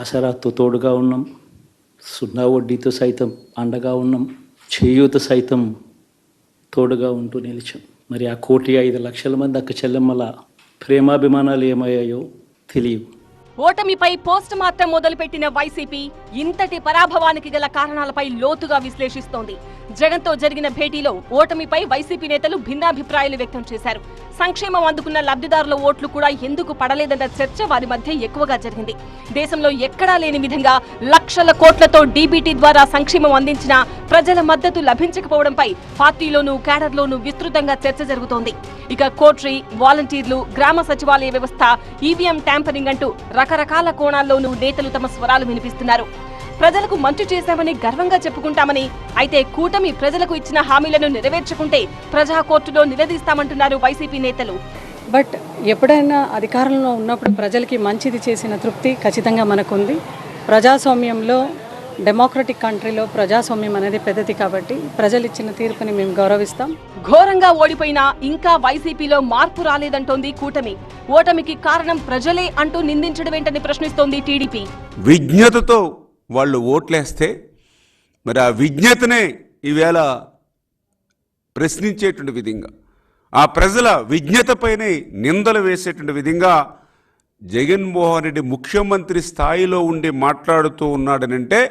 ఆసరాతో తోడుగా ఉన్నాం, సున్నా వడ్డీతో సైతం అండగా ఉన్నాం, చేయూత సైతం తోడుగా ఉంటూ నిలిచాం. మరి ఆ 1,05,00,000 మంది అక్క చెల్లెమ్మల ప్రేమాభిమానాలు ఏమయ్యాయో తెలియవు. ఓటమిపై పోస్ట్ మార్టం మొదలుపెట్టిన వైసీపీ ఇంతటి పరాభవానికి గల కారణాలపై లోతుగా విశ్లేషిస్తోంది. జగన్తో జరిగిన భేటీలో ఓటమిపై వైసీపీ నేతలు భిన్నాభిప్రాయాలు వ్యక్తం చేశారు. సంక్షేమం అందుకున్న లబ్ధిదారుల ఓట్లు కూడా ఎందుకు పడలేదన్న చర్చ వారి మధ్య ఎక్కువగా జరిగింది. దేశంలో ఎక్కడా లేని విధంగా లక్షల కోట్లతో డీబీటీ ద్వారా సంక్షేమం అందించినా ప్రజల మద్దతు లభించకపోవడంపై పార్టీలోనూ క్యాడర్లోనూ విస్తృతంగా చర్చ జరుగుతోంది. ఇక కోట్రీ, వాలంటీర్లు, గ్రామ సచివాలయ వ్యవస్థ, ఈవీఎం ట్యాంపరింగ్ అంటూ రకరకాల కోణాల్లోనూ నేతలు తమ స్వరాలు వినిపిస్తున్నారు. ప్రజలకు మంచి చేశామని గర్వంగా చెప్పుకుంటామని, అయితే కూటమి ప్రజలకు ఇచ్చిన హామీలను నెరవేర్చుకుంటే ప్రజా కోర్టులో నిలదీస్తామంటున్నారు వైసీపీ నేతలు. బట్ ఎప్పుడైనా అధికారంలో ఉన్నప్పుడు ప్రజలకి మంచిది చేసిన తృప్తి ఖచ్చితంగా మనకుంది. ప్రజాస్వామ్యంలో, డెమోక్రటిక్ కంట్రీలో ప్రజాస్వామ్యం అనేది పెద్దది కాబట్టి ప్రజలు ఇచ్చిన తీర్పుని మేము గౌరవిస్తాం. ఘోరంగా ఓడిపోయినా ఇంకా వైసీపీలో మార్పు రాలేదంటోంది కూటమి. ఓటమికి కారణం ప్రజలే అంటూ నిందించడమేంటని ప్రశ్నిస్తోంది టీడీపీ. విజ్ఞతతో వాళ్ళు ఓట్లేస్తే మరి ఆ విజ్ఞతనే ఈవేళ ప్రశ్నించేటువంటి విధంగా, ఆ ప్రజల విజ్ఞతపైనే నిందలు వేసేటువంటి విధంగా జగన్మోహన్ రెడ్డి ముఖ్యమంత్రి స్థాయిలో ఉండి మాట్లాడుతూ ఉన్నాడనంటే,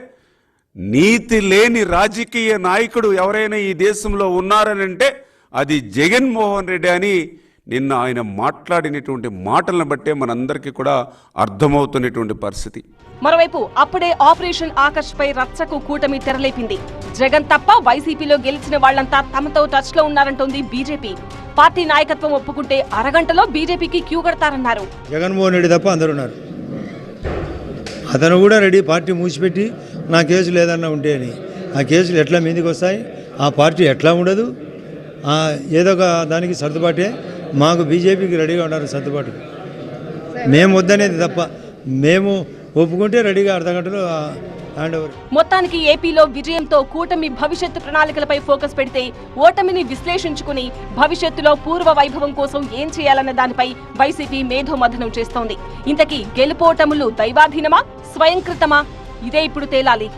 నీతి లేని రాజకీయ నాయకుడు ఎవరైనా ఈ దేశంలో ఉన్నారనంటే అది జగన్మోహన్ రెడ్డి అని నిన్న ఆయన మాట్లాడినటువంటి మాటలను బట్టే మనందరికీ కూడా అర్థమవుతున్నటువంటి పరిస్థితి. మరోవైపు అప్పుడే ఆపరేషన్ ఆకర్ష్ పై రచ్చకు కూటమి తెరలేపింది. జగన్ తప్ప వైసీపీలో గెలిచిన వాళ్లంతా తమతో టచ్ లో ఉన్నారంటోంది బీజేపీ. పార్టీ నాయకత్వం ఒప్పుకుంటే అరగంటలో బీజేపీకి క్యూ కడతారన్నారు. జగన్మోహన్ రెడ్డి తప్ప అందరూ ఉన్నారు. అతను కూడా రెడీ, పార్టీ మూసిపెట్టి నా కేసులు ఏదన్నా ఉంటే అని. ఆ కేసులు ఎట్లా మీదికి వస్తాయి, ఆ పార్టీ ఎట్లా ఉండదు, ఏదో ఒక దానికి సర్దుబాటే. మాకు బీజేపీకి రెడీగా ఉన్నారు సర్దుబాటు. మేము వద్దనేది తప్ప, మేము ఒప్పుకుంటే రెడీగా అర్ధగంటలో హ్యాండ్ ఓవర్. మొత్తానికి ఏపీలో విజయంతో కూటమి భవిష్యత్తు ప్రణాళికలపై ఫోకస్ పెడితే, ఓటమిని విశ్లేషించుకుని భవిష్యత్తులో పూర్వ వైభవం కోసం ఏం చేయాలన్న దానిపై వైసీపీ మేధోమథనం చేస్తోంది. ఇంతకీ గెలుపోటములు దైవాధీనమా, స్వయంకృతమా? ఇదే ఇప్పుడు తేలాలి.